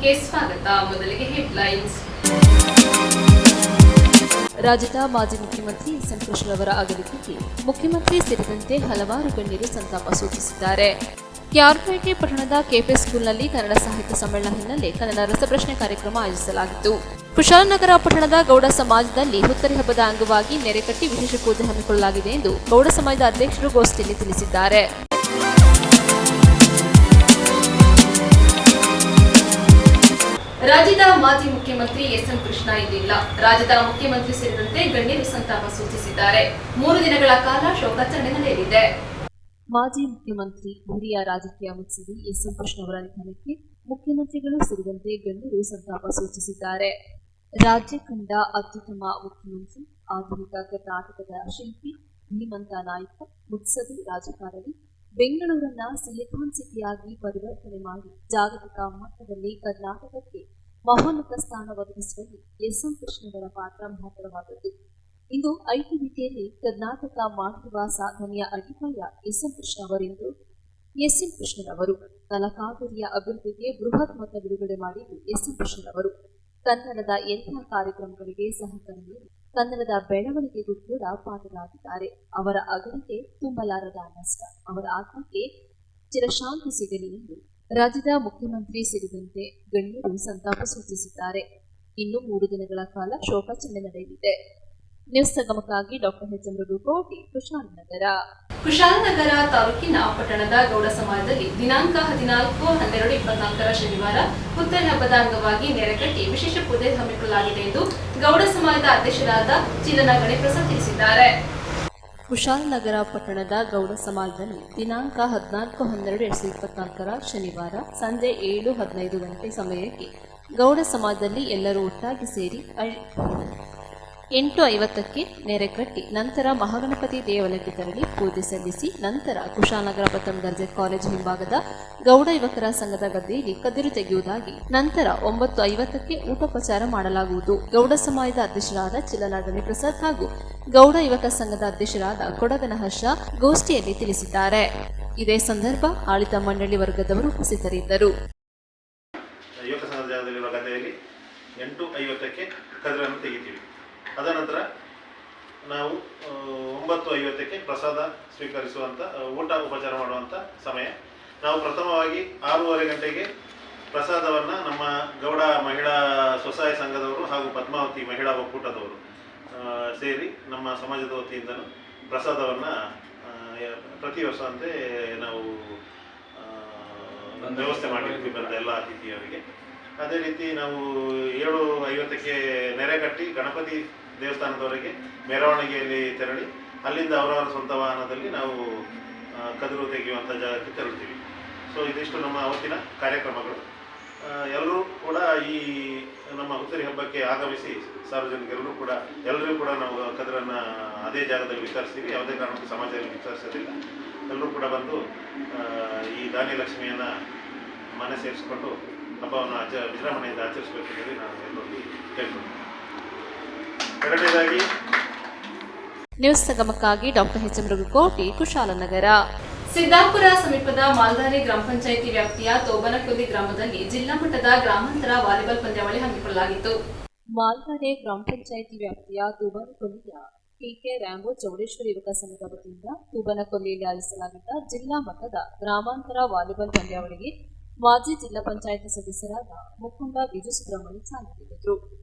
ನ್ಯೂಸ್ಗೆ ಸ್ವಾಗತ. ಮೊದಲಿಗೆ ಹೆಡ್ಲೈನ್ಸ್. ರಾಜ್ಯದ ಮಾಜಿ ಮುಖ್ಯಮಂತ್ರಿ ಎಸ್.ಎಂ. ಕೃಷ್ಣರವರ ಅಗಲಿಕೆಗೆ ಮುಖ್ಯಮಂತ್ರಿ ಸೇರಿದಂತೆ ಹಲವಾರು ಗಣ್ಯರು ಸಂತಾಪ ಸೂಚಿಸಿದ್ದಾರೆ. ಕ್ಯಾರ್ಪೇಟೆ ಪಟ್ಟಣದ ಕೆಪಿ ಸ್ಕೂಲ್ನಲ್ಲಿ ಕನ್ನಡ ಸಾಹಿತ್ಯ ಸಮ್ಮೇಳನ ಹಿನ್ನೆಲೆ ಕನ್ನಡ ರಸಪ್ರಶ್ನೆ ಕಾರ್ಯಕ್ರಮ ಆಯೋಜಿಸಲಾಗಿತ್ತು. ಕುಶಾಲನಗರ ಪಟ್ಟಣದ ಗೌಡ ಸಮಾಜದಲ್ಲಿ ಹುತ್ತರಿ ಹಬ್ಬದ ಅಂಗವಾಗಿ ನೆರೆಕಟ್ಟಿ ವಿಶೇಷ ಪೂಜೆ ಹಮ್ಮಿಕೊಳ್ಳಲಾಗಿದೆ ಎಂದು ಗೌಡ ಸಮಾಜದ ಅಧ್ಯಕ್ಷರು ಗೋಷ್ಠಿಯಲ್ಲಿ ತಿಳಿಸಿದ್ದಾರೆ. ರಾಜ್ಯದ ಮಾಜಿ ಮುಖ್ಯಮಂತ್ರಿ ಎಸ್.ಎಂ. ಕೃಷ್ಣ ಇಲ್ಲಿಲ್ಲ. ರಾಜ್ಯದ ಮುಖ್ಯಮಂತ್ರಿ ಸೇರಿದಂತೆ ಗಣ್ಯರು ಸಂತಾಪ ಸೂಚಿಸಿದ್ದಾರೆ. 3 ದಿನಗಳ ಕಾಲ ಶೋಕಾಚರಣೆ ನಡೆಯಲಿದೆ. ಮಾಜಿ ಮುಖ್ಯಮಂತ್ರಿ ಹಿರಿಯ ರಾಜಕೀಯ ಮುತ್ಸದಿ ಎಸ್.ಎಂ. ಕೃಷ್ಣವರ ನಿಧನಕ್ಕೆ ಮುಖ್ಯಮಂತ್ರಿಗಳು ಸೇರಿದಂತೆ ಗಣ್ಯರು ಸಂತಾಪ ಸೂಚಿಸಿದ್ದಾರೆ. ರಾಜ್ಯ ಕಂಡ ಅತ್ಯುತ್ತಮ ಮುಖ್ಯಮಂತ್ರಿ, ಆಧುನಿಕ ಕರ್ನಾಟಕದ ಶಿಲ್ಪಿ, ಧೀಮಂತ ನಾಯಕ, ಮುತ್ಸದಿ ರಾಜಕಾರಣಿ, ಬೆಂಗಳೂರನ್ನ ಸಿಲಿಕಾನ್ ಸಿಟಿಯಾಗಿ ಪರಿವರ್ತನೆ ಮಾಡಿ ಜಾಗತಿಕ ಮಟ್ಟದಲ್ಲಿ ಕರ್ನಾಟಕಕ್ಕೆ ಮಹೋನ್ನತ ಸ್ಥಾನ ಒದಗಿಸುವಲ್ಲಿ ಎಸ್.ಎಂ. ಕೃಷ್ಣವರ ಪಾತ್ರ ಮಹತ್ತರವಾದದ್ದು. ಇಂದು ಐಟಿಬಿಟಿಯಲ್ಲಿ ಕರ್ನಾಟಕ ಮಾಡಿರುವ ಸಾಧನೆಯ ಅಡಿಪಾಯ ಎಸ್.ಎಂ. ಕೃಷ್ಣವರೆಂದು ಎಸ್.ಎಂ. ಕೃಷ್ಣರವರು ತಲಕಾವೇರಿಯ ಅಭಿವೃದ್ಧಿಗೆ ಬೃಹತ್ ಮೊತ್ತ ಬಿಡುಗಡೆ ಮಾಡಿದ್ದು ಎಸ್.ಎಂ. ಕೃಷ್ಣರವರು ಕನ್ನಡದ ಎಲ್ಲ ಕಾರ್ಯಕ್ರಮಗಳಿಗೆ ಸಹಕಾರ ನೀಡಿ ಕನ್ನಡದ ಬೆಳವಣಿಗೆಗೂ ಕೂಡ ಪಾತ್ರರಾಗಿದ್ದಾರೆ. ಅವರ ಅಗಲಿಕೆ ತುಂಬಲಾರದ ನಷ್ಟ. ಅವರ ಆತ್ಮಕ್ಕೆ ಚಿರಶಾಂತಿ ಸಿಗಲಿ ಎಂದು ರಾಜ್ಯದ ಮುಖ್ಯಮಂತ್ರಿ ಸೇರಿದಂತೆ ಗಣ್ಯರು ಸಂತಾಪ ಸೂಚಿಸಿದ್ದಾರೆ. ಇನ್ನು 3 ದಿನಗಳ ಕಾಲ ಶೋಕಾಚರಣೆ ನಡೆಯಲಿದೆ. ನ್ಯೂಸ್ ಸಂಗಮಕ್ಕಾಗಿ ಡಾಕ್ಟರ್ ಎಚ್.ಎಂ. ಕೋಟಿ, ಕುಶಾಲನಗರ ತಾಲೂಕಿನ ಪಟ್ಟಣದ ಗೌಡ ಸಮಾಜದಲ್ಲಿ ದಿನಾಂಕ 14/12/24 ಶನಿವಾರ ಹುತ್ತರಿ ಹಬ್ಬದ ಅಂಗವಾಗಿ ನೆರೆಕಟ್ಟಿ ವಿಶೇಷ ಪೂಜೆ ಹಮ್ಮಿಕೊಳ್ಳಲಾಗಿದೆ ಎಂದು ಗೌಡ ಸಮಾಜದ ಅಧ್ಯಕ್ಷರಾದ ಚಿಲನ ಗಣೇಶಪ್ರಸಾದ್ ತಿಳಿಸಿದ್ದಾರೆ. ಕುಶಾಲನಗರ ಪಟ್ಟಣದ ಗೌಡ ಸಮಾಜದಲ್ಲಿ ದಿನಾಂಕ 14/12/2024 ಶನಿವಾರ ಸಂಜೆ 7:15 ಗಂಟೆ ಸಮಯಕ್ಕೆ ಗೌಡ ಸಮಾಜದಲ್ಲಿ ಎಲ್ಲರೂ ಒಟ್ಟಾಗಿ ಸೇರಿ 8:50ಕ್ಕೆ ನೆರೆಕಟ್ಟಿ ನಂತರ ಮಹಾಗಣಪತಿ ದೇವಾಲಯಕ್ಕೆ ತೆರಳಿ ಪೂಜೆ ಸಲ್ಲಿಸಿ ನಂತರ ಕುಶಾಲನಗರ ಪ್ರಥಮ ದರ್ಜೆ ಕಾಲೇಜು ಹಿಂಭಾಗದ ಗೌಡ ಯುವಕರ ಸಂಘದ ಗದ್ದೆಯಲ್ಲಿ ಕದಿರು ತೆಗೆಯುವುದಾಗಿ ನಂತರ 9:50ಕ್ಕೆ ಊಟೋಪಚಾರ ಮಾಡಲಾಗುವುದು. ಗೌಡ ಸಮಾಜದ ಅಧ್ಯಕ್ಷರಾದ ಚಿಲನ ಗಣೇಶಪ್ರಸಾದ್ ಹಾಗೂ ಗೌಡ ಯುವಕ ಸಂಘದ ಅಧ್ಯಕ್ಷರಾದ ಕೊಡಗನ ಹರ್ಷ ಗೋಷ್ಠಿಯಲ್ಲಿ ತಿಳಿಸಿದ್ದಾರೆ. ಇದೇ ಸಂದರ್ಭ ಆಳಿತ ಮಂಡಳಿ ವರ್ಗದವರು ಉಪಸ್ಥಿತರಿದ್ದರು. 8:50ಕ್ಕೆ ಕದಿರನ್ನು ತೆಗಿತೀವಿ. ಅದನಂತರ ನಾವು 9:50ಕ್ಕೆ ಪ್ರಸಾದ ಸ್ವೀಕರಿಸುವಂಥ ಊಟ ಉಪಚಾರ ಮಾಡುವಂಥ ಸಮಯ. ನಾವು ಪ್ರಥಮವಾಗಿ 6:30 ಗಂಟೆಗೆ ಪ್ರಸಾದವನ್ನು ನಮ್ಮ ಗೌಡ ಮಹಿಳಾ ಸ್ವಸಹಾಯ ಸಂಘದವರು ಹಾಗೂ ಪದ್ಮಾವತಿ ಮಹಿಳಾ ಒಕ್ಕೂಟದವರು ಸೇರಿ ನಮ್ಮ ಸಮಾಜದ ವತಿಯಿಂದಲೂ ಪ್ರಸಾದವನ್ನು ಪ್ರತಿ ವರ್ಷದಂತೆ ನಾವು ವ್ಯವಸ್ಥೆ ಮಾಡಿರ್ತೀವಿ ಬಂದ ಎಲ್ಲ ಅತಿಥಿಯವರಿಗೆ. ಅದೇ ರೀತಿ ನಾವು 7:50ಕ್ಕೆ ನೆರೆಕಟ್ಟಿ ಗಣಪತಿ ದೇವಸ್ಥಾನದವರೆಗೆ ಮೆರವಣಿಗೆಯಲ್ಲಿ ತೆರಳಿ ಅಲ್ಲಿಂದ ಅವರವರ ಸ್ವಂತ ವಾಹನದಲ್ಲಿ ನಾವು ಕದಿರು ತೆಗೆಯುವಂಥ ಜಾಗಕ್ಕೆ ತೆರಳ್ತೀವಿ. ಸೊ ಇದಿಷ್ಟು ನಮ್ಮ ಅವತ್ತಿನ ಕಾರ್ಯಕ್ರಮಗಳು. ಎಲ್ಲರೂ ಕೂಡ ಈ ನಮ್ಮ ಹುತ್ತರಿ ಹಬ್ಬಕ್ಕೆ ಆಗಮಿಸಿ ಸಾರ್ವಜನಿಕರು ಕೂಡ ಎಲ್ಲರೂ ಕೂಡ ನಾವು ಕದಿರನ್ನು ಅದೇ ಜಾಗದಲ್ಲಿ ವಿತರಿಸ್ತೀವಿ. ಯಾವುದೇ ಕಾರಣಕ್ಕೂ ಸಮಾಜದಲ್ಲಿ ವಿತರಿಸೋದಿಲ್ಲ. ಎಲ್ಲರೂ ಕೂಡ ಬಂದು ಈ ಧಾನ್ಯಲಕ್ಷ್ಮಿಯನ್ನು ಮನೆ ಸೇರಿಸಿಕೊಂಡು ಹಬ್ಬವನ್ನು ವಿಜೃಂಭಣೆಯಿಂದ ಆಚರಿಸಬೇಕೆಂದು ನಾನು ಎಲ್ಲರಿಗೂ ಕೇಳ್ತೀನಿ. ಎರಡನೇದಾಗಿ ನ್ಯೂಸ್ ಸಂಗಮಕ್ಕಾಗಿ ಡಾಕ್ಟರ್ ಎಚ್.ಎಂ. ಕೋಟಿ, ಕುಶಾಲನಗರ. ಸಿದ್ದಾಪುರ ಸಮೀಪದ ಮಾಲ್ದಾರೆ ಗ್ರಾಮ ಪಂಚಾಯಿತಿ ವ್ಯಾಪ್ತಿಯ ತೋಬನಕೊಲ್ಲಿ ಗ್ರಾಮದಲ್ಲಿ ಜಿಲ್ಲಾ ಮಟ್ಟದ ಗ್ರಾಮಾಂತರ ವಾಲಿಬಾಲ್ ಪಂದ್ಯಾವಳಿ ಹಮ್ಮಿಕೊಳ್ಳಲಾಗಿತ್ತು. ಮಾಲ್ದಾರೆ ಗ್ರಾಮ ಪಂಚಾಯಿತಿ ವ್ಯಾಪ್ತಿಯ ತೋಬನಕೊಲ್ಲಿಯ ಕೆ.ಕೆ. ರ್ಯಾಂಬೋ ಚೌಡೇಶ್ವರಿ ಯುವಕ ಸಂಘದ ವತಿಯಿಂದ ತೋಬನಕೊಲ್ಲಿಯಲ್ಲಿ ಆಯೋಜಿಸಲಾಗಿದ್ದ ಜಿಲ್ಲಾ ಮಟ್ಟದ ಗ್ರಾಮಾಂತರ ವಾಲಿಬಾಲ್ ಪಂದ್ಯಾವಳಿಗೆ ಮಾಜಿ ಜಿಲ್ಲಾ ಪಂಚಾಯಿತಿ ಸದಸ್ಯರಾದ ಮುಖಂಡ ವಿಜು ಸುಬ್ರಹ್ಮಣ್ಯ ಚಾಲನೆ ನೀಡಿದರು.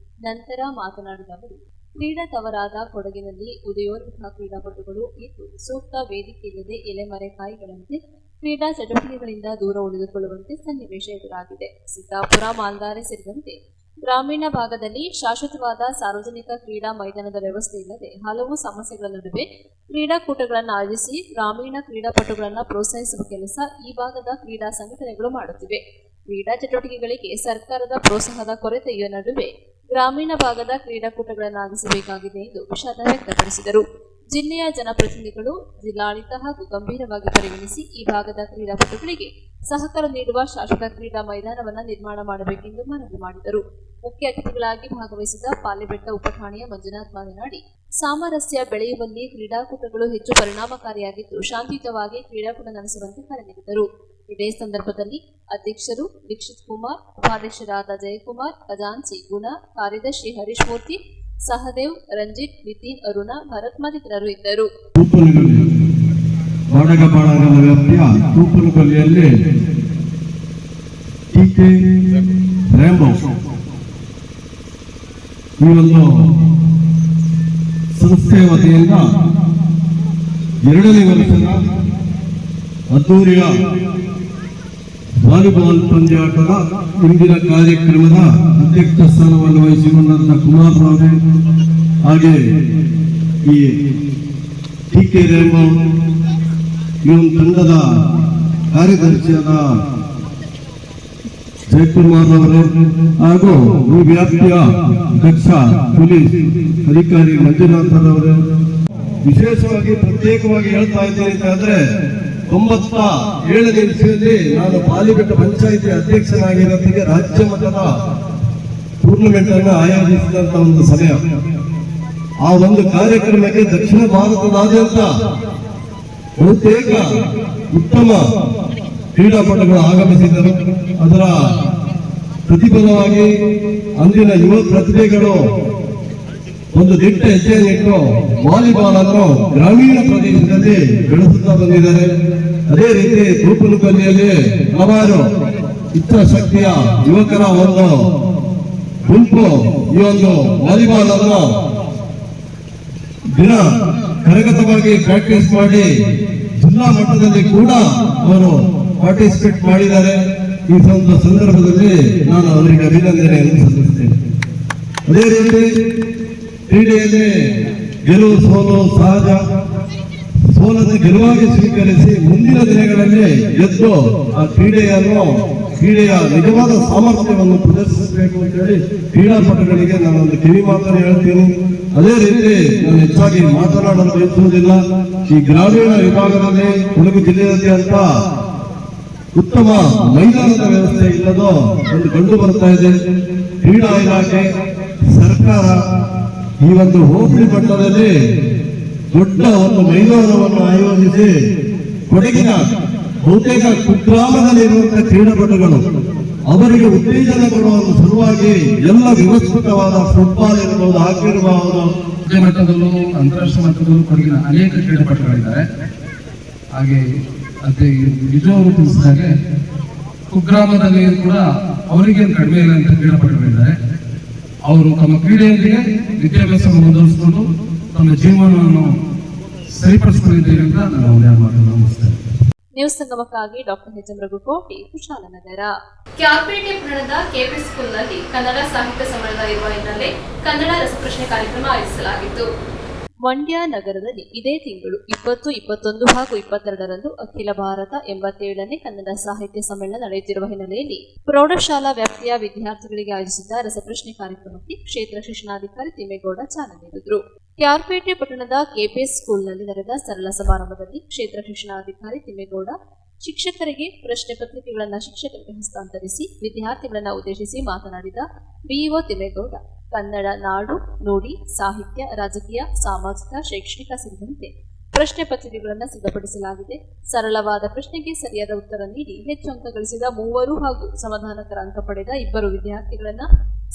ನಂತರ ಮಾತನಾಡಿದ ಅವರು, ಕ್ರೀಡಾತವರಾದ ಕೊಡಗಿನಲ್ಲಿ ಉದಯೋನ್ಮುಖ ಕ್ರೀಡಾಪಟುಗಳು ಇದ್ದು ಸೂಕ್ತ ವೇದಿಕೆ ಇಲ್ಲದೆ ಎಲೆಮರೆಕಾಯಿಗಳಂತೆ ಕ್ರೀಡಾ ಚಟುವಟಿಕೆಗಳಿಂದ ದೂರ ಉಳಿದುಕೊಳ್ಳುವಂತೆ ಸನ್ನಿವೇಶ ಎದುರಾಗಿದೆ. ಸಿದ್ದಾಪುರ, ಮಾಲ್ದಾರೆ ಸೇರಿದಂತೆ ಗ್ರಾಮೀಣ ಭಾಗದಲ್ಲಿ ಶಾಶ್ವತವಾದ ಸಾರ್ವಜನಿಕ ಕ್ರೀಡಾ ಮೈದಾನದ ವ್ಯವಸ್ಥೆ ಇಲ್ಲದೆ ಹಲವು ಸಮಸ್ಯೆಗಳ ನಡುವೆ ಕ್ರೀಡಾಕೂಟಗಳನ್ನು ಆಯೋಜಿಸಿ ಗ್ರಾಮೀಣ ಕ್ರೀಡಾಪಟುಗಳನ್ನು ಪ್ರೋತ್ಸಾಹಿಸುವ ಕೆಲಸ ಈ ಭಾಗದ ಕ್ರೀಡಾ ಸಂಘಟನೆಗಳು ಮಾಡುತ್ತಿವೆ. ಕ್ರೀಡಾ ಚಟುವಟಿಕೆಗಳಿಗೆ ಸರ್ಕಾರದ ಪ್ರೋತ್ಸಾಹದ ಕೊರತೆಯ ನಡುವೆ ಗ್ರಾಮೀಣ ಭಾಗದ ಕ್ರೀಡಾಕೂಟಗಳನ್ನು ಆಗಿಸಬೇಕಾಗಿದೆ ಎಂದು ವಿಷಾದ ವ್ಯಕ್ತಪಡಿಸಿದರು. ಜಿಲ್ಲೆಯ ಜನಪ್ರತಿನಿಧಿಗಳು ಜಿಲ್ಲಾಡಳಿತ ಹಾಗೂ ಗಂಭೀರವಾಗಿ ಪರಿಗಣಿಸಿ ಈ ಭಾಗದ ಕ್ರೀಡಾಪಟುಗಳಿಗೆ ಸಹಕಾರ ನೀಡುವ ಶಾಶ್ವತ ಕ್ರೀಡಾ ಮೈದಾನವನ್ನು ನಿರ್ಮಾಣ ಮಾಡಬೇಕೆಂದು ಮನವಿ ಮಾಡಿದರು. ಮುಖ್ಯ ಅತಿಥಿಗಳಾಗಿ ಭಾಗವಹಿಸಿದ ಪಾಲೆಬೆಟ್ಟ ಉಪಠಾಣೆಯ ಮಂಜುನಾಥ್ ಮಾತನಾಡಿ, ಸಾಮರಸ್ಯ ಬೆಳೆಯುವಲ್ಲಿ ಕ್ರೀಡಾಕೂಟಗಳು ಹೆಚ್ಚು ಪರಿಣಾಮಕಾರಿಯಾಗಿದ್ದು ಶಾಂತಿಯುತವಾಗಿ ಕ್ರೀಡಾಕೂಟ ನಡೆಸುವಂತೆ ಕರೆ ನೀಡಿದರು. ಇದೇ ಸಂದರ್ಭದಲ್ಲಿ ಅಧ್ಯಕ್ಷರು ದೀಕ್ಷಿತ್ ಕುಮಾರ್, ಉಪಾಧ್ಯಕ್ಷರಾದ ಜಯಕುಮಾರ್, ಖಜಾಂಚಿ ಗುಣ, ಕಾರ್ಯದರ್ಶಿ ಹರೀಶ್ ಮೂರ್ತಿ, ಸಹದೇವ್, ರಂಜಿತ್, ನಿತಿನ್, ಅರುಣ, ಭರತ್ ಮತ್ತಿತರರು ಇದ್ದರು. ಬಾಡಗಪಾಡಗಲ ವ್ಯಾಪ್ತಿಯ ತೂಪನಕೊಲ್ಲಿಯಲ್ಲಿ ಟಿಕೆ ರ್ಯಾಂಬೋ ಈ ಒಂದು ಸಂಸ್ಥೆಯ ವತಿಯಿಂದ 2ನೇ ವರ್ಷದ ಅದ್ದೂರಿಯ ವಾಲಿಬಾಲ್ ಪಂದ್ಯಾಟದ ಇಂದಿನ ಕಾರ್ಯಕ್ರಮದ ಅಧ್ಯಕ್ಷ ಸ್ಥಾನವನ್ನು ವಹಿಸಿಕೊಂಡಂತ ಕುಮಾರ್ ರಾವ್ ಹಾಗೆ ಈ ಟಿಕೆ ರ್ಯಾಂಬೋ ಈ ಒಂದು ತಂಡದ ಕಾರ್ಯದರ್ಶಿಯಾದ ಜಯಕುಮಾರ್ ಅವರು ಹಾಗೂ ಈ ವ್ಯಾಪ್ತಿಯ ದಕ್ಷ ಪೊಲೀಸ್ ಅಧಿಕಾರಿ ಮಂಜುನಾಥ್ ಅವರು ವಿಶೇಷವಾಗಿ ಪ್ರತ್ಯೇಕವಾಗಿ ಹೇಳ್ತಾ ಇದ್ದೇನೆ ಅಂತಂದ್ರೆ 97ನೇ ಇಸ್ವಿಯಲ್ಲಿ ನಾನು ಪಾಲಿಬೆಟ್ಟ ಪಂಚಾಯಿತಿ ಅಧ್ಯಕ್ಷನಾಗಿರೋದಕ್ಕೆ ರಾಜ್ಯ ಮಟ್ಟದ ಟೂರ್ನಮೆಂಟ್ ಅನ್ನು ಆಯೋಜಿಸಿದಂತ ಒಂದು ಸಮಯ. ಆ ಒಂದು ಕಾರ್ಯಕ್ರಮಕ್ಕೆ ದಕ್ಷಿಣ ಭಾರತದಾದ್ಯಂತ ಬಹುತೇಕ ಉತ್ತಮ ಕ್ರೀಡಾಪಟುಗಳು ಆಗಮಿಸಿದ್ದರು. ಅದರ ಪ್ರತಿಫಲವಾಗಿ ಅಂದಿನ ಯುವ ಪ್ರತಿಭೆಗಳು ಒಂದು ದಿಟ್ಟ ಹೆಜ್ಜೆಯನ್ನಿಟ್ಟು ವಾಲಿಬಾಲ್ ಅನ್ನು ಗ್ರಾಮೀಣ ಪ್ರದೇಶದಲ್ಲಿ ಬೆಳೆಸುತ್ತಾ ಬಂದಿದ್ದಾರೆ. ಅದೇ ರೀತಿ ತೂಪನಕೊಲ್ಲಿಯಲ್ಲಿ ಹಲವಾರು ಇಚ್ಛಾಶಕ್ತಿಯ ಯುವಕರ ಒಂದು ಗುಂಪು ಈ ಒಂದು ವಾಲಿಬಾಲ್ ಅನ್ನು ದಿನ ಕರಗತವಾಗಿ ಪ್ರಾಕ್ಟೀಸ್ ಮಾಡಿ ಜಿಲ್ಲಾ ಮಟ್ಟದಲ್ಲಿ ಕೂಡ ಅವರು ಪಾರ್ಟಿಸಿಪೇಟ್ ಮಾಡಿದ್ದಾರೆ. ಈ ಒಂದು ಸಂದರ್ಭದಲ್ಲಿ ನಾನು ಅವರಿಗೆ ಅಭಿನಂದನೆಯನ್ನು ಸಲ್ಲಿಸುತ್ತೇನೆ. ಅದೇ ರೀತಿ ಕ್ರೀಡೆಯಲ್ಲಿ ಗೆಲುವು ಸೋಲು ಸಹಜ. ಸೋಲನ್ನು ಗೆಲುವಾಗಿ ಸ್ವೀಕರಿಸಿ ಮುಂದಿನ ದಿನಗಳಲ್ಲಿ ಗೆದ್ದು ಆ ಕ್ರೀಡೆಯ ನಿಜವಾದ ಸಾಮರ್ಥ್ಯವನ್ನು ಪ್ರದರ್ಶಿಸಬೇಕು ಅಂತ ಹೇಳಿ ಕ್ರೀಡಾಪಟುಗಳಿಗೆ ನಾನೊಂದು ಕಿವಿ ಮಾತನ್ನು ಹೇಳ್ತೀನಿ. ಅದೇ ರೀತಿ ನಾನು ಹೆಚ್ಚಾಗಿ ಮಾತನಾಡಲು ಬಯಸುವುದಿಲ್ಲ. ಈ ಗ್ರಾಮೀಣ ವಿಭಾಗದಲ್ಲಿ ಕೊಡಗು ಜಿಲ್ಲೆಯಾದ್ಯಂತ ಉತ್ತಮ ಮೈದಾನದ ವ್ಯವಸ್ಥೆ ಇಲ್ಲದೋ ಒಂದು ಕಂಡು ಬರ್ತಾ ಇದೆ. ಕ್ರೀಡಾ ಇಲಾಖೆ, ಸರ್ಕಾರ ಈ ಒಂದು ಹೋಬಳಿ ಮಟ್ಟದಲ್ಲಿ ದೊಡ್ಡ ಒಂದು ಮೈದಾನವನ್ನು ಆಯೋಜಿಸಿ ಕೊಡಗಿನ ಬಹುತೇಕ ಕುಗ್ರಾಮದಲ್ಲಿರುವಂತಹ ಕ್ರೀಡಾಪಟುಗಳು ಅವರಿಗೆ ಉತ್ತೇಜನ ಕೊಡುವ ಸಲುವಾಗಿ ಎಲ್ಲ ವ್ಯವಸ್ಥಿತವಾದ ಫುಟ್ಬಾಲ್ ಇರಬಹುದು, ಹಾಕಿ ಇರಬಹುದು, ರಾಜ್ಯ ಮಟ್ಟದಲ್ಲೂ ಅಂತಾರಾಷ್ಟ್ರೀಯ ಮಟ್ಟದಲ್ಲೂ ಕೊಡಗಿನ ಅನೇಕ ಕ್ರೀಡಾಪಟುಗಳಿದ್ದಾರೆ. ಹಾಗೆ ಅದೇ ನಿಜವಾಗ್ಲೂ ತಿಳಿಸಿದಾಗೆ ಕುಗ್ರಾಮದಲ್ಲಿ ಕೂಡ ಅವರಿಗೆ ಕಡಿಮೆ ಇರುವಂತಹ ಕ್ರೀಡಾಪಟುಗಳಿದ್ದಾರೆ. ಅವರು ತಮ್ಮ ಕ್ರೀಡೆಯೊಂದಿಗೆ ವಿದ್ಯಾಭ್ಯಾಸವನ್ನು ಮುಂದುವರಿಸಿಕೊಂಡು ತಮ್ಮ ಜೀವನವನ್ನು ಸರಿಪಡಿಸಿಕೊಂಡಿದ್ದೇವೆ ಅಂತ ನಾನು ಉಲ್ಲೇಖ ಮಾಡಲು ನಮಿಸ್ತೇನೆ. ನ್ಯೂಸ್ ಸಂಗಮಕ್ಕಾಗಿ doctor H M Raghukoti, Kushalnagar. ಕ್ಯಾರ್ಪೇಟೆ ಪಟ್ಟಣದ ಕೆಪಿ ಸ್ಕೂಲ್ನಲ್ಲಿ ಕನ್ನಡ ಸಾಹಿತ್ಯ ಸಮ್ಮೇಳನ ಇರುವ ಹಿನ್ನೆಲೆ ಕನ್ನಡ ರಸಪ್ರಶ್ನೆ ಕಾರ್ಯಕ್ರಮ ಆಯೋಜಿಸಲಾಗಿತ್ತು. ಮಂಡ್ಯ ನಗರದಲ್ಲಿ ಇದೇ ತಿಂಗಳು 20, 21 ಹಾಗೂ 22ರಂದು ಅಖಿಲ ಭಾರತ 87ನೇ ಕನ್ನಡ ಸಾಹಿತ್ಯ ಸಮ್ಮೇಳನ ನಡೆಯುತ್ತಿರುವ ಹಿನ್ನೆಲೆಯಲ್ಲಿ ಪ್ರೌಢಶಾಲಾ ವ್ಯಾಪ್ತಿಯ ವಿದ್ಯಾರ್ಥಿಗಳಿಗೆ ಆಯೋಜಿಸಿದ್ದ ರಸಪ್ರಶ್ನೆ ಕಾರ್ಯಕ್ರಮಕ್ಕೆ ಕ್ಷೇತ್ರ ಶಿಕ್ಷಣಾಧಿಕಾರಿ ತಿಮ್ಮೇಗೌಡ ಚಾಲನೆ ನೀಡಿದರು. ಕ್ಯಾರ್ಪೇಟೆ ಪಟ್ಟಣದ ಕೆಪಿಎಸ್ ಸ್ಕೂಲ್ನಲ್ಲಿ ನಡೆದ ಸರಳ ಸಮಾರಂಭದಲ್ಲಿ ಕ್ಷೇತ್ರ ಶಿಕ್ಷಣಾಧಿಕಾರಿ ತಿಮ್ಮೇಗೌಡ ಶಿಕ್ಷಕರಿಗೆ ಪ್ರಶ್ನೆ ಪತ್ರಿಕೆಗಳನ್ನು ಶಿಕ್ಷಕರಿಗೆ ಹಸ್ತಾಂತರಿಸಿ ವಿದ್ಯಾರ್ಥಿಗಳನ್ನು ಉದ್ದೇಶಿಸಿ ಮಾತನಾಡಿದ ಬಿಇಒ ತಿಮ್ಮೇಗೌಡ, ಕನ್ನಡ ನಾಡು, ನುಡಿ, ಸಾಹಿತ್ಯ, ರಾಜಕೀಯ, ಸಾಮಾಜಿಕ, ಶೈಕ್ಷಣಿಕ ಸೇರಿದಂತೆ ಪ್ರಶ್ನೆ ಪತ್ರಿಕೆಗಳನ್ನು ಸಿದ್ಧಪಡಿಸಲಾಗಿದೆ. ಸರಳವಾದ ಪ್ರಶ್ನೆಗೆ ಸರಿಯಾದ ಉತ್ತರ ನೀಡಿ ಹೆಚ್ಚು ಅಂಕ ಗಳಿಸಿದ 3 ಹಾಗೂ ಸಮಾಧಾನಕರ ಅಂಕ ಪಡೆದ 2 ವಿದ್ಯಾರ್ಥಿಗಳನ್ನು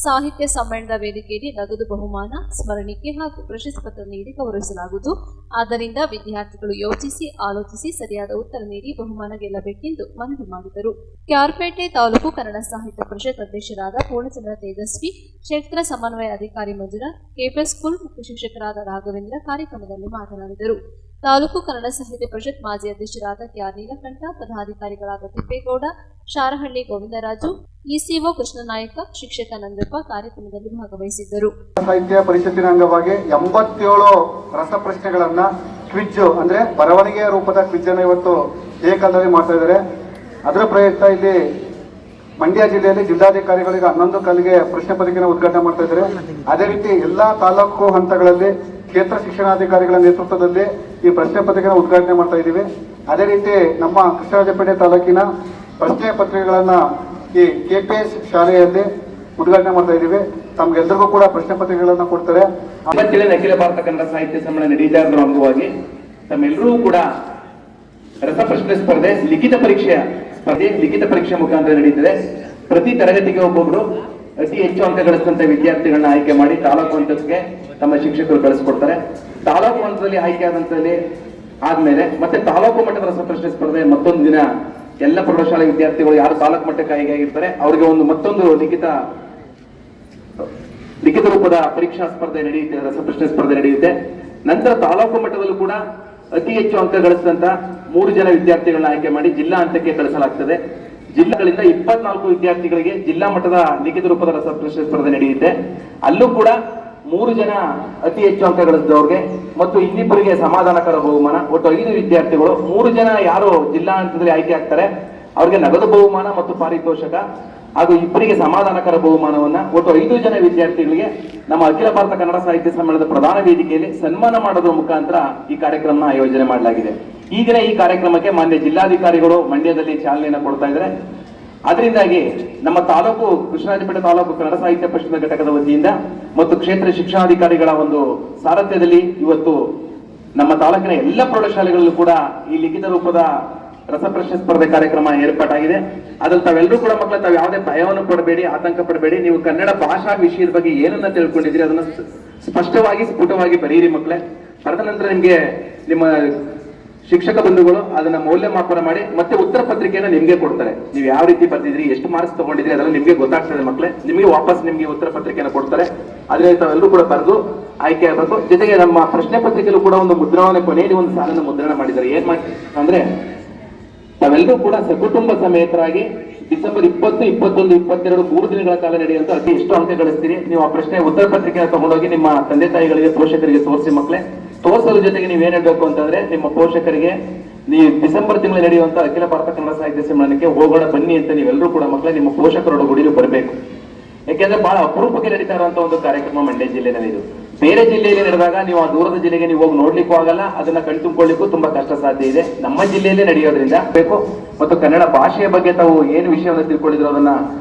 ಸಾಹಿತ್ಯ ಸಮ್ಮೇಳನದ ವೇದಿಕೆಯಲ್ಲಿ ನಗದು ಬಹುಮಾನ, ಸ್ಮರಣಿಕೆ ಹಾಗೂ ಪ್ರಶಸ್ತಿ ಪತ್ರ ನೀಡಿ ಗೌರವಿಸಲಾಗುವುದು. ಆದ್ದರಿಂದ ವಿದ್ಯಾರ್ಥಿಗಳು ಯೋಚಿಸಿ ಆಲೋಚಿಸಿ ಸರಿಯಾದ ಉತ್ತರ ನೀಡಿ ಬಹುಮಾನ ಗೆಲ್ಲಬೇಕೆಂದು ಮನವಿ ಮಾಡಿದರು. ಕ್ಯಾರ್ಪೇಟೆ ತಾಲೂಕು ಕನ್ನಡ ಸಾಹಿತ್ಯ ಪರಿಷತ್ ಅಧ್ಯಕ್ಷರಾದ ಪೂರ್ಣಚಂದ್ರ ತೇಜಸ್ವಿ, ಕ್ಷೇತ್ರ ಸಮನ್ವಯ ಅಧಿಕಾರಿ ಮಂಜುನಾಥ್, ಕೆಪಿಎಸ್ ಸ್ಕೂಲ್ ಮುಖ್ಯ ಶಿಕ್ಷಕರಾದ ರಾಘವೇಂದ್ರ ಕಾರ್ಯಕ್ರಮದಲ್ಲಿ ಮಾತನಾಡಿದರು. ತಾಲೂಕು ಕನ್ನಡ ಸಾಹಿತ್ಯ ಪರಿಷತ್ ಮಾಜಿ ಅಧ್ಯಕ್ಷರಾದ ಕೆಆರ್ ನೀಲಕಂಠ, ಪದಾಧಿಕಾರಿಗಳಾದ ತಿಪ್ಪೇಗೌಡ, ಶಾರಹಳ್ಳಿ ಗೋವಿಂದರಾಜು, ಇಸಿಒ ಕೃಷ್ಣನಾಯಕ, ಶಿಕ್ಷಕ ನಂದಪ್ಪ ಕಾರ್ಯಕ್ರಮದಲ್ಲಿ ಭಾಗವಹಿಸಿದ್ದರು. ಸಾಹಿತ್ಯ ಪರಿಷತ್ತಿನ ಅಂಗವಾಗಿ 87 ರಸಪ್ರಶ್ನೆಗಳನ್ನ ಕ್ವಿಜ್ ಅಂದ್ರೆ ಬರವಣಿಗೆಯ ರೂಪದ ಕ್ವಿಜ್ ಅನ್ನು ಇವತ್ತು ಏಕಕಾಲದಲ್ಲಿ ಮಾಡ್ತಾ ಇದ್ದಾರೆ. ಅದರ ಪ್ರಯುಕ್ತ ಇಲ್ಲಿ ಮಂಡ್ಯ ಜಿಲ್ಲೆಯಲ್ಲಿ ಜಿಲ್ಲಾಧಿಕಾರಿಗಳಿಗೆ 11 ಕಾಲಿಗೆ ಪ್ರಶ್ನೆ ಪತ್ರಿಕೆಯನ್ನು ಉದ್ಘಾಟನೆ ಮಾಡ್ತಾ ಇದ್ದಾರೆ. ಅದೇ ರೀತಿ ಎಲ್ಲಾ ತಾಲೂಕು ಹಂತಗಳಲ್ಲಿ ಕ್ಷೇತ್ರ ಶಿಕ್ಷಣಾಧಿಕಾರಿಗಳ ನೇತೃತ್ವದಲ್ಲಿ ಈ ಪ್ರಶ್ನೆ ಪತ್ರಿಕೆಯನ್ನು ಉದ್ಘಾಟನೆ ಮಾಡ್ತಾ ಇದ್ದೀವಿ. ಅದೇ ರೀತಿ ನಮ್ಮ ಕೃಷ್ಣರಾಜಪೇಟೆ ತಾಲೂಕಿನ ಪ್ರಶ್ನೆ ಪತ್ರಿಕೆಗಳನ್ನ ಈ ಕೆಪಿಎಸ್ ಶಾಲೆಯಲ್ಲಿ ಉದ್ಘಾಟನೆ ಮಾಡ್ತಾ ಇದ್ದೀವಿ. ತಮ್ಗೆಲ್ಲರಿಗೂ ಕೂಡ ಪ್ರಶ್ನೆ ಪತ್ರಿಕೆಗಳನ್ನ ಕೊಡ್ತಾರೆ. ಅಖಿಲ ಭಾರತ ಕನ್ನಡ ಸಾಹಿತ್ಯ ಸಮ್ಮೇಳನ ನಡೀತಾ ಇರೋ ಅಂಗವಾಗಿ ತಮ್ಮೆಲ್ಲರೂ ಕೂಡ ರಸಪ್ರಶ್ನೆ ಸ್ಪರ್ಧೆ ಲಿಖಿತ ಪರೀಕ್ಷೆ ಮುಖಾಂತರ ನಡೀತದೆ. ಪ್ರತಿ ತರಗತಿಗೆ ಒಬ್ಬೊಬ್ರು ಅತಿ ಹೆಚ್ಚು ಅಂಕ ಗಳಿಸಿದಂತ ವಿದ್ಯಾರ್ಥಿಗಳನ್ನ ಆಯ್ಕೆ ಮಾಡಿ ತಾಲೂಕು ಹಂತಕ್ಕೆ ತಮ್ಮ ಶಿಕ್ಷಕರು ಕಳಿಸ್ಕೊಡ್ತಾರೆ. ತಾಲೂಕು ಹಂತದಲ್ಲಿ ಆಯ್ಕೆ ಆದಂತಲ್ಲಿ ಆದ್ಮೇಲೆ ಮತ್ತೆ ತಾಲೂಕು ಮಟ್ಟದ ರಸಪ್ರಶ್ನೆ ಸ್ಪರ್ಧೆ ಮತ್ತೊಂದು ದಿನ ಎಲ್ಲ ಪ್ರೌಢಶಾಲೆ ವಿದ್ಯಾರ್ಥಿಗಳು ಯಾರು ತಾಲೂಕು ಮಟ್ಟಕ್ಕೆ ಆಯ್ಕೆ ಆಗಿರ್ತಾರೆ ಅವರಿಗೆ ಮತ್ತೊಂದು ಲಿಖಿತ ರೂಪದ ಪರೀಕ್ಷಾ ಸ್ಪರ್ಧೆ ನಡೆಯುತ್ತೆ, ರಸಪ್ರಶ್ನೆ ಸ್ಪರ್ಧೆ ನಡೆಯುತ್ತೆ. ನಂತರ ತಾಲೂಕು ಮಟ್ಟದಲ್ಲೂ ಕೂಡ ಅತಿ ಹೆಚ್ಚು ಅಂಕ ಗಳಿಸಿದಂತ 3 ಜನ ವಿದ್ಯಾರ್ಥಿಗಳನ್ನ ಆಯ್ಕೆ ಮಾಡಿ ಜಿಲ್ಲಾ ಹಂತಕ್ಕೆ ಕಳಿಸಲಾಗ್ತದೆ. ಜಿಲ್ಲೆಗಳಿಂದ 24 ವಿದ್ಯಾರ್ಥಿಗಳಿಗೆ ಜಿಲ್ಲಾ ಮಟ್ಟದ ಲಿಖಿತ ರೂಪದ ರಸಪ್ರಶ್ನೆ ಸ್ಪರ್ಧೆ ನಡೆಯುತ್ತೆ. ಅಲ್ಲೂ ಕೂಡ 3 ಜನ ಅತಿ ಹೆಚ್ಚು ಅಂಕ ಗಳಿಸಿದವ್ರಿಗೆ ಮತ್ತು ಇನ್ನಿಬ್ಬರಿಗೆ ಸಮಾಧಾನಕರ ಬಹುಮಾನ, ಒಟ್ಟು 5 ವಿದ್ಯಾರ್ಥಿಗಳು. 3 ಜನ ಯಾರು ಜಿಲ್ಲಾ ಹಂತದಲ್ಲಿ ಆಯ್ಕೆ ಆಗ್ತಾರೆ ಅವ್ರಿಗೆ ನಗದು ಬಹುಮಾನ ಮತ್ತು ಪಾರಿತೋಷಕ ಹಾಗೂ ಇಬ್ಬರಿಗೆ ಸಮಾಧಾನಕರ ಬಹುಮಾನವನ್ನ, ಒಟ್ಟು 5 ಜನ ವಿದ್ಯಾರ್ಥಿಗಳಿಗೆ ನಮ್ಮ ಅಖಿಲ ಭಾರತ ಕನ್ನಡ ಸಾಹಿತ್ಯ ಸಮ್ಮೇಳನದ ಪ್ರಧಾನ ವೇದಿಕೆಯಲ್ಲಿ ಸನ್ಮಾನ ಮಾಡೋದ್ರ ಮುಖಾಂತರ ಈ ಕಾರ್ಯಕ್ರಮ ಆಯೋಜನೆ ಮಾಡಲಾಗಿದೆ. ಈ ದಿನ ಈ ಕಾರ್ಯಕ್ರಮಕ್ಕೆ ಮಾನ್ಯ ಜಿಲ್ಲಾಧಿಕಾರಿಗಳು ಮಂಡ್ಯದಲ್ಲಿ ಚಾಲನೆಯನ್ನು ಕೊಡ್ತಾ ಇದ್ದಾರೆ. ಅದರಿಂದಾಗಿ ನಮ್ಮ ತಾಲೂಕು ಕೃಷ್ಣರಾಜಪೇಟೆ ತಾಲೂಕು ಕನ್ನಡ ಸಾಹಿತ್ಯ ಪರಿಷತ್ ಘಟಕದ ವತಿಯಿಂದ ಮತ್ತು ಕ್ಷೇತ್ರ ಶಿಕ್ಷಣಾಧಿಕಾರಿಗಳ ಒಂದು ಸಾರಥ್ಯದಲ್ಲಿ ಇವತ್ತು ನಮ್ಮ ತಾಲೂಕಿನ ಎಲ್ಲ ಪ್ರೌಢಶಾಲೆಗಳಲ್ಲೂ ಕೂಡ ಈ ಲಿಖಿತ ರೂಪದ ರಸಪ್ರಶ್ನೆ ಸ್ಪರ್ಧೆ ಕಾರ್ಯಕ್ರಮ ಏರ್ಪಾಟಾಗಿದೆ. ಅದ್ರಲ್ಲಿ ತಾವೆಲ್ಲರೂ ಕೂಡ ಮಕ್ಕಳ ತಾವು ಯಾವುದೇ ಭಯವನ್ನು ಪಡಬೇಡಿ, ಆತಂಕ ಪಡಬೇಡಿ. ನೀವು ಕನ್ನಡ ಭಾಷಾ ವಿಷಯದ ಬಗ್ಗೆ ಏನನ್ನ ತಿಳ್ಕೊಂಡಿದ್ರಿ ಅದನ್ನ ಸ್ಪಷ್ಟವಾಗಿ ಸ್ಫುಟವಾಗಿ ಬರೀರಿ ಮಕ್ಕಳೇ. ಬರೆದ ನಂತರ ನಿಮ್ಗೆ ನಿಮ್ಮ ಶಿಕ್ಷಕ ಬಂಧುಗಳು ಅದನ್ನ ಮೌಲ್ಯಮಾಪನ ಮಾಡಿ ಮತ್ತೆ ಉತ್ತರ ಪತ್ರಿಕೆಯನ್ನ ನಿಮ್ಗೆ ಕೊಡ್ತಾರೆ. ನೀವು ಯಾವ ರೀತಿ ಬರ್ತಿದ್ರಿ, ಎಷ್ಟು ಮಾರ್ಕ್ಸ್ ತಗೊಂಡಿದ್ರಿ ಅದೆಲ್ಲ ನಿಮ್ಗೆ ಗೊತ್ತಾಗ್ತದೆ ಮಕ್ಕಳೇ. ನಿಮಗೆ ವಾಪಸ್ ನಿಮ್ಗೆ ಉತ್ತರ ಪತ್ರಿಕೆಯನ್ನು ಕೊಡ್ತಾರೆ. ಅದರಲ್ಲಿ ತಾವೆಲ್ಲರೂ ಕೂಡ ಬರೆದು ಆಯ್ಕೆ ಆಗಬೇಕು. ಜೊತೆಗೆ ನಮ್ಮ ಪ್ರಶ್ನೆ ಪತ್ರಿಕೆಯಲ್ಲೂ ಕೂಡ ಒಂದು ಮುದ್ರಣವನ್ನು ಕೊನೆಯಲ್ಲಿ ಒಂದು ಸಾಲನ್ನು ಮುದ್ರಣ ಮಾಡಿದ್ದಾರೆ. ಏನ್ ಮಾಡಿ ಅಂದ್ರೆ ತಾವೆಲ್ಲರೂ ಕೂಡ ಸಕುಟುಂಬ ಸಮೇತರಾಗಿ ಡಿಸೆಂಬರ್ 20, 21, 22 3 ದಿನಗಳ ಕಾಲ ನಡೆಯುವಂತ ಅತಿ ಎಷ್ಟು ಅಂಕ ಗಳಿಸ್ತೀರಿ ನೀವು ಆ ಪ್ರಶ್ನೆ ಉತ್ತರ ಪತ್ರಿಕೆಯನ್ನು ತಗೊಂಡೋಗಿ ನಿಮ್ಮ ತಂದೆ ತಾಯಿಗಳಿಗೆ ಪೋಷಕರಿಗೆ ತೋರಿಸಿ ಮಕ್ಕಳೇ. ತೋರಿಸೋದ್ರ ಜೊತೆಗೆ ನೀವೇನ್ ಹೇಳ್ಬೇಕು ಅಂತಂದ್ರೆ ನಿಮ್ಮ ಪೋಷಕರಿಗೆ ನೀವು ಡಿಸೆಂಬರ್ ತಿಂಗಳು ನಡೆಯುವಂತ ಅಖಿಲ ಭಾರತ ಕನ್ನಡ ಸಾಹಿತ್ಯ ಸಮ್ಮೇಳನಕ್ಕೆ ಹೋಗೋಣ ಬನ್ನಿ ಅಂತ ನೀವೆಲ್ಲರೂ ಕೂಡ ಮಕ್ಕಳೇ ನಿಮ್ಮ ಪೋಷಕರೊಡಗೂಡಿ ಬರಬೇಕು. ಯಾಕೆಂದ್ರೆ ಬಹಳ ಅಪರೂಪಕ್ಕೆ ನಡೀತಾ ಇರುವಂತ ಒಂದು ಕಾರ್ಯಕ್ರಮ ಮಂಡ್ಯ ಜಿಲ್ಲೆನಲ್ಲಿ ಇದು. ಬೇರೆ ಜಿಲ್ಲೆಯಲ್ಲಿ ನಡೆದಾಗ ನೀವು ಆ ದೂರದ ಜಿಲ್ಲೆಗೆ ನೀವು ಹೋಗಿ ನೋಡ್ಲಿಕ್ಕೂ ಆಗಲ್ಲ, ಅದನ್ನ ಕಣ್ತುಂಬಿಕೊಳ್ಳಿಕ್ಕೂ ತುಂಬಾ ಕಷ್ಟ ಸಾಧ್ಯ ಇದೆ. ನಮ್ಮ ಜಿಲ್ಲೆಯಲ್ಲೇ ನಡೆಯೋದ್ರಿಂದ ಬೇಕು. ಮತ್ತು ಕನ್ನಡ ಭಾಷೆಯ ಬಗ್ಗೆ ತಾವು ಏನು ವಿಷಯವನ್ನು ತಿಳ್ಕೊಂಡಿದ್ರು ಅದನ್ನ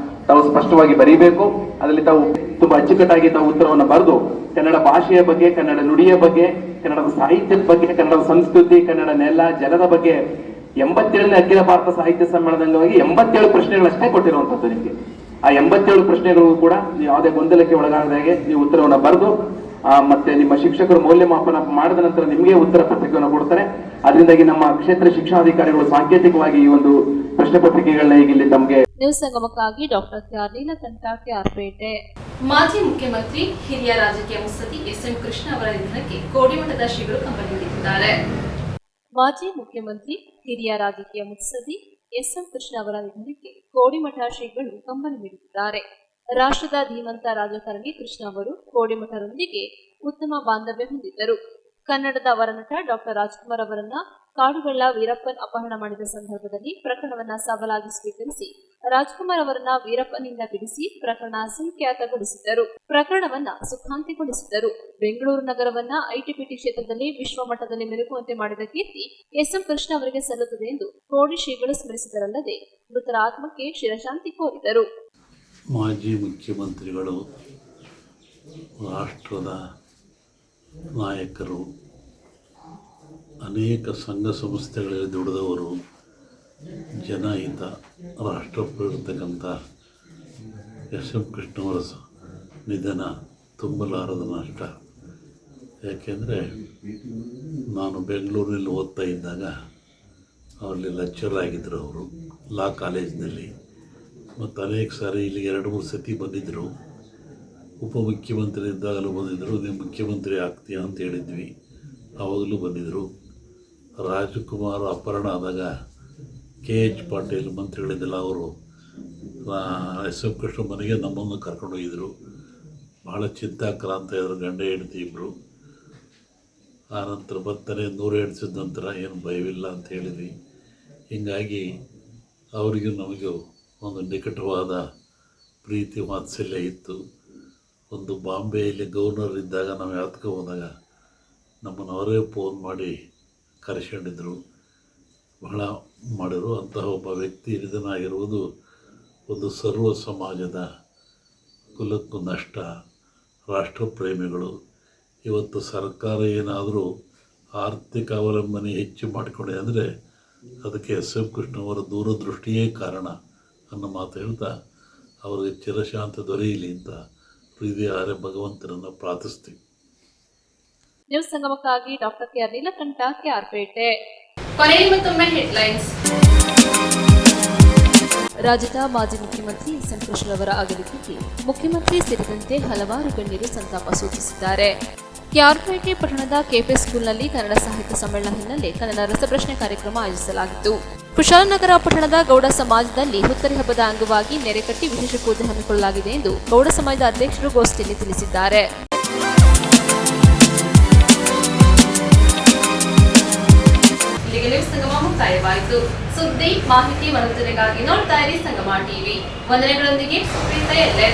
ತಾವು ಸ್ಪಷ್ಟವಾಗಿ ಬರೀಬೇಕು. ಅದರಲ್ಲಿ ತಾವು ತುಂಬಾ ಅಚ್ಚುಕಟ್ಟಾಗಿ ತಾವು ಉತ್ತರವನ್ನು ಬರೆದು ಕನ್ನಡ ಭಾಷೆಯ ಬಗ್ಗೆ, ಕನ್ನಡ ನುಡಿಯ ಬಗ್ಗೆ, ಕನ್ನಡದ ಸಾಹಿತ್ಯದ ಬಗ್ಗೆ, ಕನ್ನಡದ ಸಂಸ್ಕೃತಿ, ಕನ್ನಡ ನೆಲ ಜಲದ ಬಗ್ಗೆ 87ನೇ ಅಖಿಲ ಭಾರತ ಸಾಹಿತ್ಯ ಸಮ್ಮೇಳನದಲ್ಲಿ ಹೋಗಿ 87 ಪ್ರಶ್ನೆಗಳಷ್ಟೇ ಕೊಟ್ಟಿರುವಂತದ್ದು ನಿಮಗೆ. ಆ 87 ಪ್ರಶ್ನೆಗಳು ಕೂಡ ನೀವು ಯಾವುದೇ ಗೊಂದಲಕ್ಕೆ ಒಳಗಾಗದಾಗೆ ನೀವು ಉತ್ತರವನ್ನು ಬರೆದು ಮತ್ತೆ ನಿಮ್ಮ ಶಿಕ್ಷಕರು ಮೌಲ್ಯಮಾಪನ ಮಾಡಿದ ನಂತರ ನಿಮಗೆ ಉತ್ತರ ಪತ್ರಿಕೆಯನ್ನು ಕೊಡ್ತಾರೆ. ಅದರಿಂದಾಗಿ ನಮ್ಮ ಕ್ಷೇತ್ರ ಶಿಕ್ಷಣಾಧಿಕಾರಿಗಳು ಸಾಂಕೇತಿಕವಾಗಿ ಈ ಒಂದು ಪ್ರಶ್ನೆ ಪತ್ರಿಕೆಗಳನ್ನ ಈಗ ಇಲ್ಲಿ ತಮಗೆ ನ್ಯೂಸ್ ಸಂಗಮಕ್ಕಾಗಿ ಡಾಕ್ಟರ್ ಕೆ.ಆರ್. ನೀಲಕಂಠ, ಕೆ.ಆರ್.ಪೇಟೆ. ಮಾಜಿ ಮುಖ್ಯಮಂತ್ರಿ ಹಿರಿಯ ರಾಜಕೀಯ ಮುತ್ಸದ್ದಿ ಎಸ್.ಎಂ. ಕೃಷ್ಣ ಅವರ ನಿಧನಕ್ಕೆ ಕೋಡಿಮಠದ ಶ್ರೀಗಳು ಕಂಬನಿ ಮಿಡಿದಿದ್ದಾರೆ. ಮಾಜಿ ಮುಖ್ಯಮಂತ್ರಿ ಹಿರಿಯ ರಾಜಕೀಯ ಮುತ್ಸದ್ದಿ ಎಸ್.ಎಂ. ಕೃಷ್ಣ ಅವರ ನಿಧನಕ್ಕೆ ಕೋಡಿಮಠ ಶ್ರೀಗಳು ಕಂಬನಿ ಮಿಡಿದಿದ್ದಾರೆ. ರಾಷ್ಟ್ರದ ಧೀಮಂತ ರಾಜಕಾರಣಿ ಕೃಷ್ಣ ಅವರು ಕೋಡಿಮಠರೊಂದಿಗೆ ಉತ್ತಮ ಬಾಂಧವ್ಯ ಹೊಂದಿದ್ದರು. ಕನ್ನಡದ ವರನಟ ಡಾಕ್ಟರ್ ರಾಜ್ಕುಮಾರ್ ಅವರನ್ನ ಕಾಡುಗಳ್ಳ ವೀರಪ್ಪನ್ ಅಪಹರಣ ಮಾಡಿದ ಸಂದರ್ಭದಲ್ಲಿ ಪ್ರಕರಣವನ್ನ ಸವಾಲಾಗಿ ಸ್ವೀಕರಿಸಿ ರಾಜ್ಕುಮಾರ್ ಅವರನ್ನ ವೀರಪ್ಪನಿಂದ ಬಿಡಿಸಿ ಪ್ರಕರಣ ಸಂಖ್ಯಾತಗೊಳಿಸಿದ್ದರು. ಪ್ರಕರಣವನ್ನ ಸುಖಾಂತಿಗೊಳಿಸಿದ್ದರು. ಬೆಂಗಳೂರು ನಗರವನ್ನ ಐಟಿಬಿಟಿ ಕ್ಷೇತ್ರದಲ್ಲಿ ವಿಶ್ವಮಟ್ಟದಲ್ಲಿ ಮೆರುಗುವಂತೆ ಮಾಡಿದ ಕೀರ್ತಿ ಎಸ್.ಎಂ. ಕೃಷ್ಣ ಅವರಿಗೆ ಸಲ್ಲುತ್ತದೆ ಎಂದು ಕೋಡಿ ಶ್ರೀಗಳು ಸ್ಮರಿಸಿದರಲ್ಲದೆ ಮೃತರ ಆತ್ಮಕ್ಕೆ ಶಿರಶಾಂತಿ ಕೋರಿದರು. ಮಾಜಿ ಮುಖ್ಯಮಂತ್ರಿಗಳು, ರಾಷ್ಟ್ರದ ನಾಯಕರು, ಅನೇಕ ಸಂಘ ಸಂಸ್ಥೆಗಳಲ್ಲಿ ದುಡಿದವರು, ಜನಹಿತ ರಾಷ್ಟ್ರಪ್ರತಕ್ಕಂಥ ಎಸ್.ಎಂ. ಕೃಷ್ಣವರ ನಿಧನ ತುಂಬಲಾರದ ನಷ್ಟ. ಯಾಕೆಂದರೆ ನಾನು ಬೆಂಗಳೂರಿನಲ್ಲಿ ಓದ್ತಾ ಇದ್ದಾಗ ಅವರಲ್ಲಿ ಲೆಕ್ಚರ್ ಆಗಿದ್ದರು. ಅವರು ಲಾ ಕಾಲೇಜಿನಲ್ಲಿ ಮತ್ತು ಅನೇಕ ಸಾರಿ ಇಲ್ಲಿಗೆ 2-3 ಸತಿ ಬಂದಿದ್ದರು. ಉಪಮುಖ್ಯಮಂತ್ರಿ ಇದ್ದಾಗಲೂ ಬಂದಿದ್ದರು. ನೀವು ಮುಖ್ಯಮಂತ್ರಿ ಆಗ್ತೀಯ ಅಂತ ಹೇಳಿದ್ವಿ, ಆವಾಗಲೂ ಬಂದಿದ್ದರು. ರಾಜಕುಮಾರ್ ಅಪಹರಣ ಆದಾಗ ಕೆ.ಎಚ್. ಪಾಟೀಲ್ ಮಂತ್ರಿಗಳಿದ್ದಲ್ಲ, ಅವರು ಎಸ್.ಎಂ. ಕೃಷ್ಣ ಮನೆಗೆ ನಮ್ಮನ್ನು ಕರ್ಕೊಂಡೋಗಿದ್ದರು. ಭಾಳ ಚಿಂತಾಕ್ರಾಂತ ಇದ್ದರು, ಗಂಡ ಹೆಂಡತಿ ಇಬ್ಬರು. ಆನಂತರ ಬರ್ತಾರೆ 100 ಎಡ್ಸಿದ ನಂತರ ಏನು ಭಯವಿಲ್ಲ ಅಂತ ಹೇಳಿದ್ವಿ. ಹೀಗಾಗಿ ಅವರಿಗೂ ನಮಗೂ ಒಂದು ನಿಕಟವಾದ ಪ್ರೀತಿ ವಾತ್ಸಲ್ಯ ಇತ್ತು. ಒಂದು ಬಾಂಬೆಯಲ್ಲಿ ಗವರ್ನರ್ ಇದ್ದಾಗ ನಾವು ಯಾತ್ಕ ಹೋದಾಗ ನಮ್ಮನ್ನು ಅವರೇ ಫೋನ್ ಮಾಡಿ ಕರೆಸ್ಕೊಂಡಿದ್ರು, ಬಹಳ ಮಾಡಿದ್ರು. ಅಂತಹ ಒಬ್ಬ ವ್ಯಕ್ತಿ ನಿಧನ ಆಗಿರುವುದು ಒಂದು ಸರ್ವ ಸಮಾಜದ ಕುಲಕ್ಕೂ ನಷ್ಟ. ರಾಷ್ಟ್ರಪ್ರೇಮಿಗಳು ಇವತ್ತು ಸರ್ಕಾರ ಏನಾದರೂ ಆರ್ಥಿಕ ಅವಲಂಬನೆ ಹೆಚ್ಚು ಮಾಡಿಕೊಂಡಿದೆ ಅಂದರೆ ಅದಕ್ಕೆ ಎಸ್ ಎಂ ಕೃಷ್ಣ ಅವರ ದೂರದೃಷ್ಟಿಯೇ ಕಾರಣ ಅನ್ನೋ ಮಾತು ಹೇಳ್ತಾ ಅವರಿಗೆ ಚಿರಶಾಂತ ದೊರೆಯಲಿ ಅಂತ ಹೃದಯಾರೆ ಭಗವಂತನನ್ನು ಪ್ರಾರ್ಥಿಸ್ತೀವಿ. ನ್ಯೂಸ್ ಸಂಗಮಕ್ಕಾಗಿ doctor K R Neelakantha, KR Pete. ಕೊನೆಯಲ್ಲಿ ಮತ್ತೊಮ್ಮೆ ಹೆಡ್ಲೈನ್ಸ್. ರಾಜ್ಯದ ಮಾಜಿ ಮುಖ್ಯಮಂತ್ರಿ ಎಸ್ ಎಂ ಕೃಷ್ಣರವರ ಅಗಲಿಕೆಗೆ ಮುಖ್ಯಮಂತ್ರಿ ಸೇರಿದಂತೆ ಹಲವಾರು ಗಣ್ಯರು ಸಂತಾಪ ಸೂಚಿಸಿದ್ದಾರೆ. ಕೆಆರ್ಪೇಟೆ ಪಟ್ಟಣದ ಕೆಫೆ ಸ್ಕೂಲ್ನಲ್ಲಿ ಕನ್ನಡ ಸಾಹಿತ್ಯ ಸಮ್ಮೇಳನ ಹಿನ್ನೆಲೆ ಕನ್ನಡ ರಸಪ್ರಶ್ನೆ ಕಾರ್ಯಕ್ರಮ ಆಯೋಜಿಸಲಾಗಿತ್ತು. ಕುಶಾಲನಗರ ಪಟ್ಟಣದ ಗೌಡ ಸಮಾಜದಲ್ಲಿ ಹುತ್ತರಿ ಹಬ್ಬದ ಅಂಗವಾಗಿ ನೆರೆಕಟ್ಟಿ ವಿಶೇಷ ಪೂಜೆ ಹಮ್ಮಿಕೊಳ್ಳಲಾಗಿದೆ ಎಂದು ಗೌಡ ಸಮಾಜದ ಅಧ್ಯಕ್ಷರು ಗೋಷ್ಠಿಯಲ್ಲಿ ತಿಳಿಸಿದ್ದಾರೆ. ಇಲ್ಲಿಗೆ ನ್ಯೂಸ್ ಸಂಗಮ ಮುಕ್ತಾಯವಾಯಿತು. ಸುದ್ದಿ, ಮಾಹಿತಿ, ಮನೋರಂಜನೆಗಾಗಿ ನೋಡ್ತಾ ಇರಿ ಸಂಗಮ ಟಿವಿ. ವಂದನೆಗಳೊಂದಿಗೆ ಪ್ರೀತ ಎಲ್ಲೆ.